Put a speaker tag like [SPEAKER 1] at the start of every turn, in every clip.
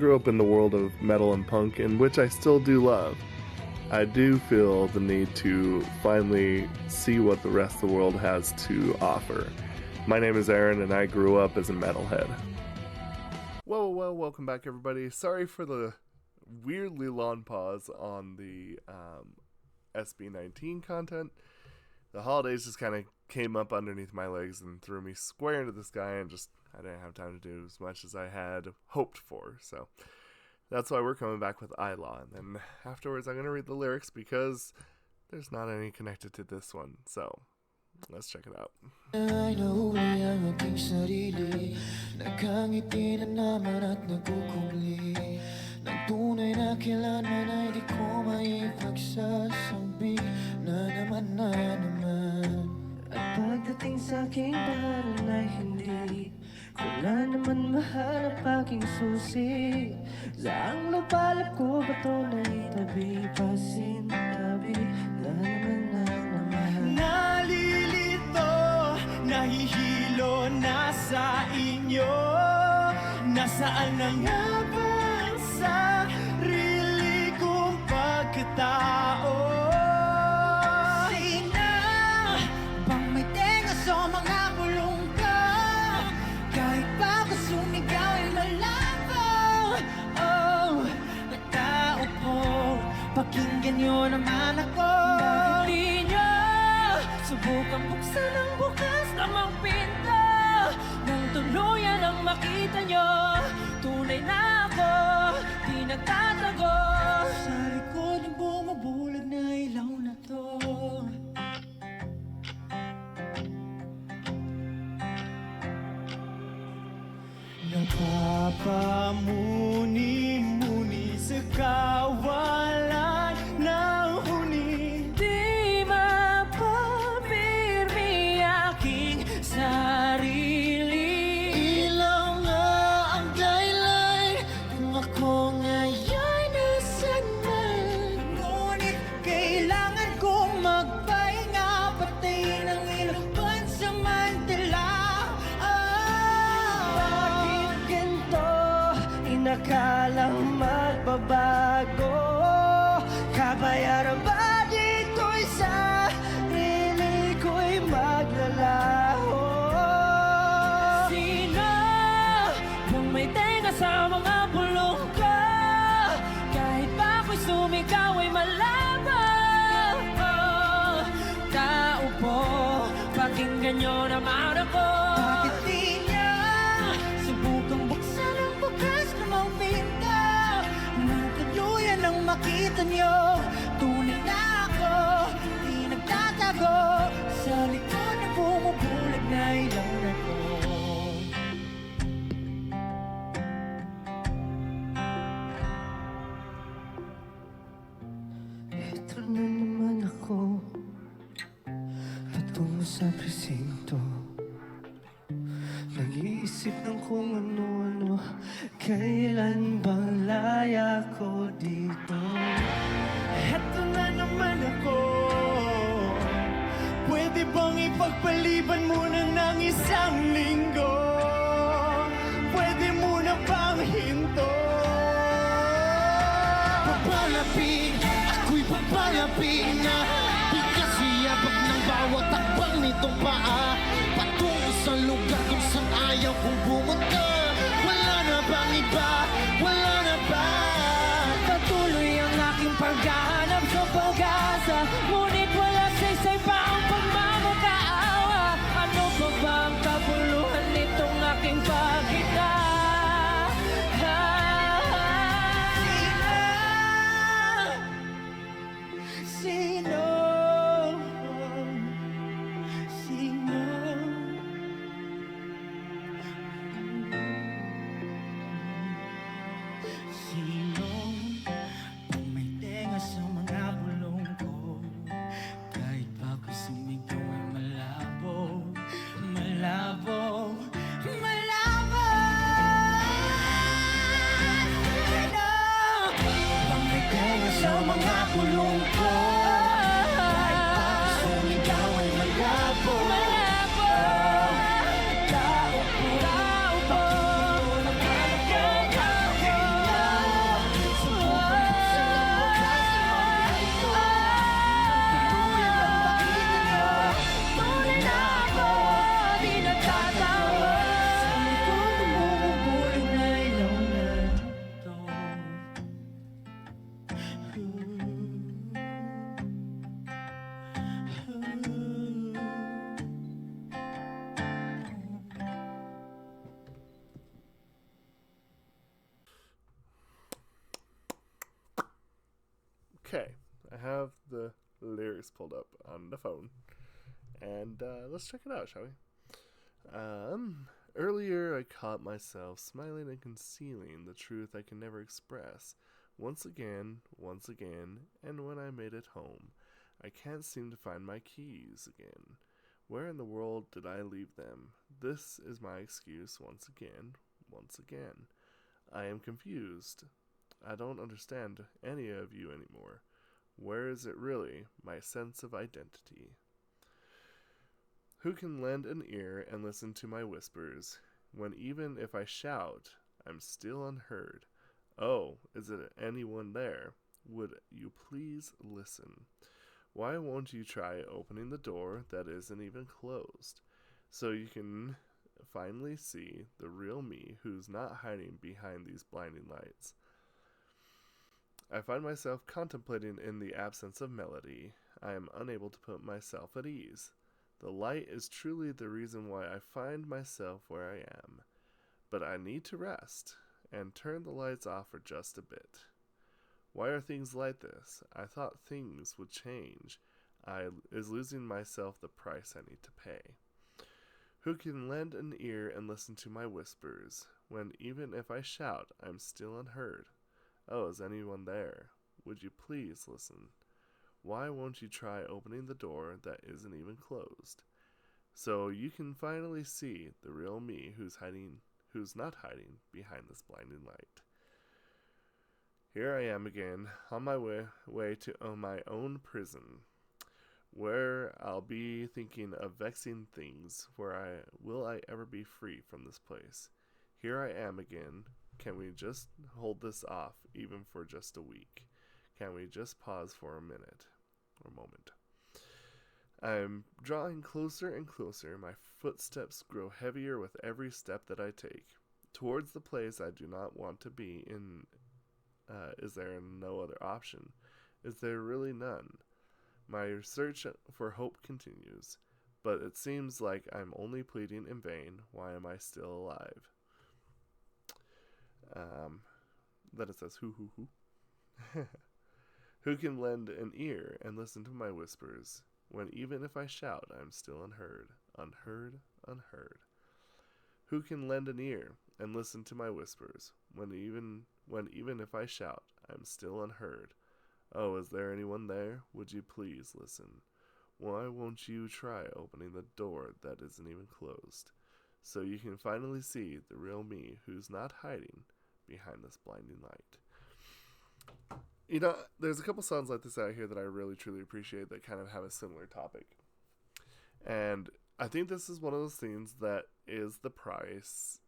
[SPEAKER 1] Grew up in the world of metal and punk, in which I still do love. I do feel the need to finally see what the rest of the world has to offer. My name is Aaron, and I grew up as a metalhead. Well, welcome back, everybody. Sorry for the weirdly long pause on the SB19 content. The holidays just kind of came up underneath my legs and threw me square into the sky, and I didn't have time to do as much as I had hoped for. So that's why we're coming back with Ilaw, and then afterwards I'm going to read the lyrics because there's not any connected to this one. So let's check it out.
[SPEAKER 2] Ay nahuli ang aking sarili, nakangiti na naman at nagkukubli. Nang tunay na kailanman ay di ko maipagsasabi na naman. At pagdating sa aking baron ay hindi ko na naman mahanap aking susi. Saang lupalap ko ba ito na itabi, pasintabi na naman. Nalilito, nahihilo na sa inyo. Nasaan na nga ba ang sarili kong pagkatao? Sina bang may tenga sa mga bulong ko? Kahit pa ako sumigaw ay malabo. Oh, natao po, pakinggan nyo naman ako. Bakit di nyo subukan buksan ang bukas namang pinto? Nang tuluyan ang makita nyo, tunay na ako, di nagtatago. Sa likod ng bumubulag na ilaw na to. Napapamuni-muni sa kawalan ng huni. Di mapapirmi aking sarili. Ilaw nga ang guideline kung ako ngayon nasan man. Ngunit kailangan kong magpahinga, patayin ang ilaw pansamantala. Bakit ganito? Inakalang magbabago? Kabayaran ba dito'y sarili ko'y maglalaho? Sino bang may tenga sa mga bulong ko? Kahit pa ako'y sumigaw ay malabo. Oh, tao po, pakinggan nyo naman ako. Bakit di niya subukang buksan ang bukas namang pinto? Nang tuluyan ang makita nyo, tunay na ako, di nagtatago. Sa likod na bumubulag na ilaw na ko. Ito na naman ako, patungo sa presinto. Nag-iisip ng kung ano-ano, kailan bang laya ko dito? Eto na naman ako, pwede bang ipagpaliban muna ng isang linggo? Pwede muna bang hinto? Papalapin, ako'y papalapin na bigas siyabag ng bawat takbang nitong paa. Patungo sa lugar kung saan ayaw kong pumunta. Wala na bang iba? Wala na ba? Patuloy ang aking paghahanap sa pag-asa, ngunit wala saysay pa ang pagmamakaawa. Ano ba ba ang kabuluhan nitong aking pagkita? Sino? Sino? Sino bang may tenga sa mga bulong ko? Kahit pa ako'y sumigaw ay malabo. Malabo. Malabo. Sino bang may tenga sa mga bulong ko? Kahit pa ako'y sumigaw ay malabo. Malabo. Tao po, tao po.
[SPEAKER 1] Okay, I have the lyrics pulled up on the phone, and let's check it out, shall we? Earlier I caught myself smiling and concealing the truth I can never express. Once again, and when I made it home, I can't seem to find my keys again. Where in the world did I leave them? This is my excuse once again. I am confused. I don't understand any of you anymore. Where is it really, my sense of identity? Who can lend an ear and listen to my whispers, when even if I shout, I'm still unheard? Oh, is it anyone there? Would you please listen? Why won't you try opening the door that isn't even closed, so you can finally see the real me who's not hiding behind these blinding lights? I find myself contemplating in the absence of melody. I am unable to put myself at ease. The light is truly the reason why I find myself where I am. But I need to rest, and turn the lights off for just a bit. Why are things like this? I thought things would change. Is losing myself the price I need to pay. Who can lend an ear and listen to my whispers, when even if I shout, I'm still unheard? Oh, is anyone there? Would you please listen? Why won't you try opening the door that isn't even closed, so you can finally see the real me who's not hiding behind this blinding light? Here I am again, on my way to my own prison, where I'll be thinking of vexing things, will I ever be free from this place? Here I am again. Can we just hold this off, even for just a week? Can we just pause for a moment? I'm drawing closer and closer. My footsteps grow heavier with every step that I take, towards the place I do not want to be in. Is there no other option? Is there really none? My search for hope continues, but it seems like I'm only pleading in vain. Why am I still alive? Then it says, who. Who can lend an ear and listen to my whispers, when even if I shout, I'm still unheard? Who can lend an ear and listen to my whispers, when even if I shout, I'm still unheard? Oh, is there anyone there? Would you please listen? Why won't you try opening the door that isn't even closed, so you can finally see the real me who's not hiding behind this blinding light? You know, there's a couple songs like this out here that I really truly appreciate that kind of have a similar topic. And I think this is one of those things that is the price,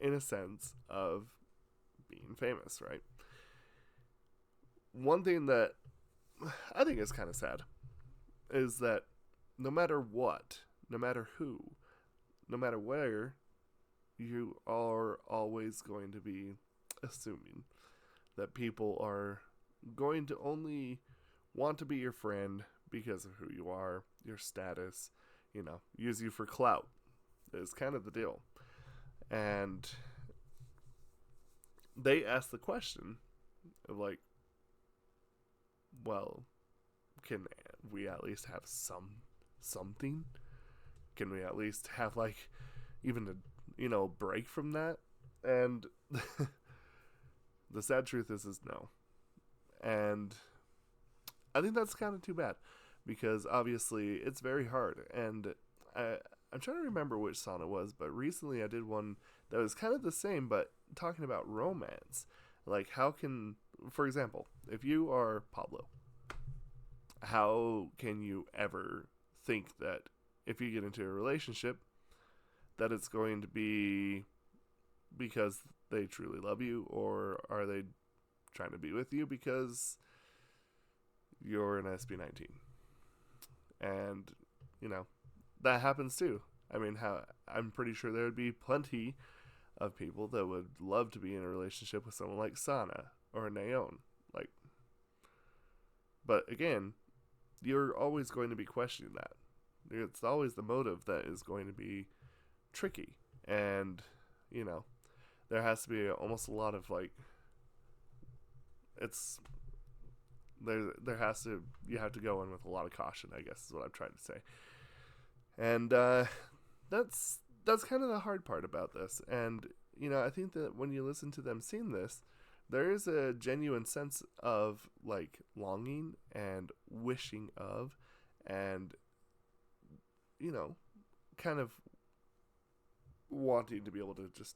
[SPEAKER 1] in a sense, of being famous, right? One thing that I think is kind of sad is that no matter what, no matter who, no matter where, you are always going to be assuming that people are going to only want to be your friend because of who you are, your status, use you for clout is kind of the deal. And they ask the question of like, well, can we at least have something? Can we at least have like even a break from that? And the sad truth is no. And I think that's kind of too bad, because obviously it's very hard. And I'm trying to remember which song it was, but recently I did one that was kind of the same, but talking about romance. Like, how can, for example, if you are Pablo, how can you ever think that if you get into a relationship that it's going to be because they truly love you, or are they trying to be with you because you're an SB19? And, that happens too. I mean, I'm pretty sure there would be plenty of people that would love to be in a relationship with someone like Sana or Naon. But again, you're always going to be questioning that. It's always the motive that is going to be tricky. And, there has to be almost a lot of it's there has to you have to go in with a lot of caution, I guess is what I'm trying to say. And that's kind of the hard part about this. And I think that when you listen to them sing this, there is a genuine sense of like longing and wishing of, and kind of wanting to be able to just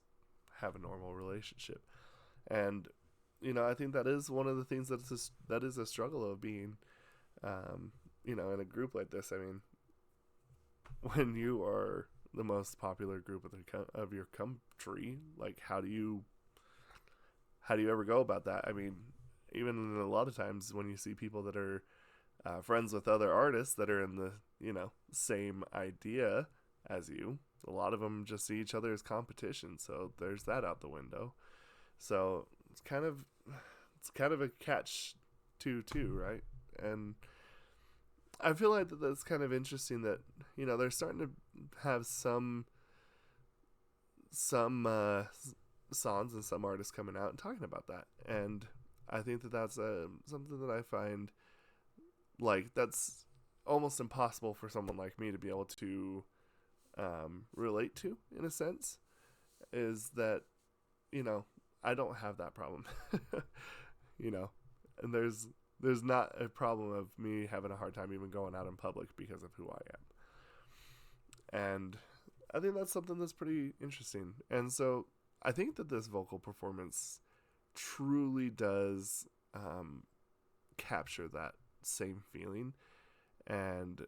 [SPEAKER 1] have a normal relationship. And I think that is one of the things that is a struggle of being in a group like this. I mean, when you are the most popular group of your country, like how do you ever go about that? I mean, even a lot of times when you see people that are friends with other artists that are in the same idea as you, a lot of them just see each other as competition. So there's that out the window. So it's kind of a catch-22, right? And I feel like that's kind of interesting that they're starting to have some songs and some artists coming out and talking about that. And I think that that's something that I find like that's almost impossible for someone like me to be able to relate to, in a sense, is that I don't have that problem. And there's not a problem of me having a hard time even going out in public because of who I am. And I think that's something that's pretty interesting. And so I think that this vocal performance truly does capture that same feeling. And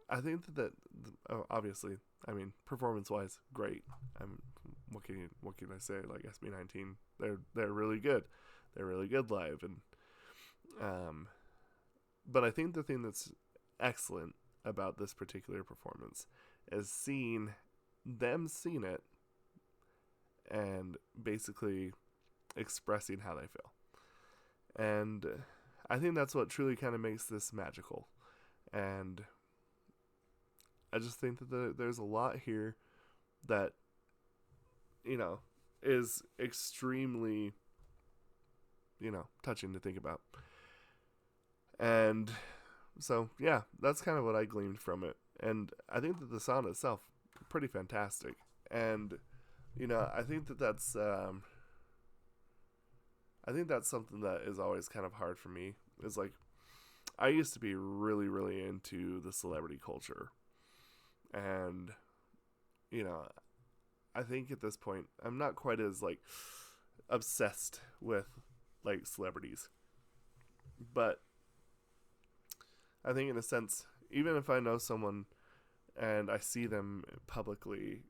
[SPEAKER 1] I think that obviously, I mean, performance-wise, great. What can I say? Like SB19, they're really good. They're really good live, and but I think the thing that's excellent about this particular performance is seeing them sing it and basically expressing how they feel. And I think that's what truly kind of makes this magical. And I just think that there's a lot here that, is extremely, touching to think about. And so, yeah, that's kind of what I gleaned from it. And I think that the sound itself, pretty fantastic. And, I think that that's something that is always kind of hard for me. Is like, I used to be really, really into the celebrity culture. And, I think at this point, I'm not quite as, like, obsessed with, like, celebrities. But I think in a sense, even if I know someone and I see them publicly,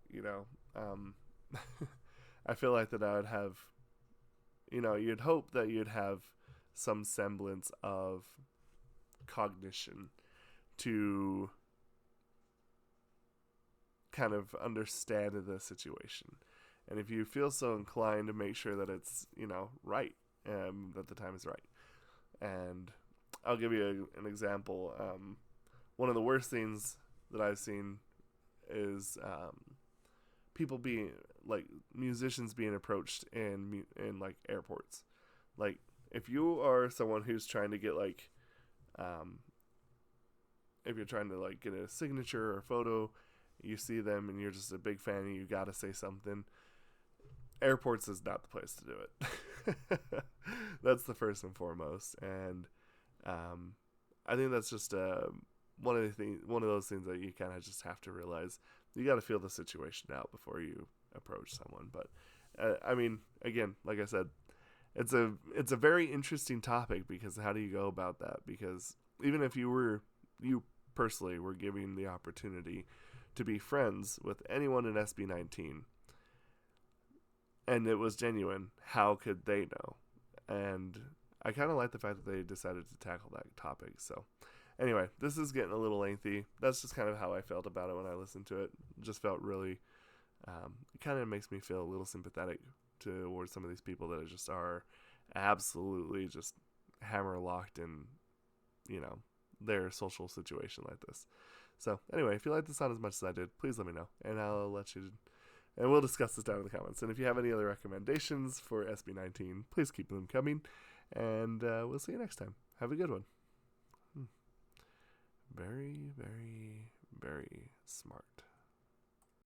[SPEAKER 1] I feel like that I would have, you'd hope that you'd have some semblance of cognition to kind of understand the situation. And if you feel so inclined, to make sure that it's, right, that the time is right. And I'll give you an example. One of the worst things that I've seen is people being, like, musicians being approached in like, airports. Like, if you are someone who's trying to get, like, if you're trying to, like, get a signature or a photo, you see them and you're just a big fan and you gotta say something, airports is not the place to do it. That's the first and foremost. And I think that's just one of those things that you kind of just have to realize. You got to feel the situation out before you approach someone. But I mean, again, like I said, it's a very interesting topic, because how do you go about that? Because even if you personally were given the opportunity to be friends with anyone in SB19 and it was genuine, how could they know? And I kind of like the fact that they decided to tackle that topic. So anyway, this is getting a little lengthy. That's just kind of how I felt about it when I listened to it. Just felt really, it kind of makes me feel a little sympathetic towards some of these people that just are absolutely just hammer locked in, their social situation like this. So anyway, if you like the sound as much as I did, please let me know, and I'll let you, and we'll discuss this down in the comments. And if you have any other recommendations for SB19, please keep them coming, and we'll see you next time. Have a good one. Very, very, very smart.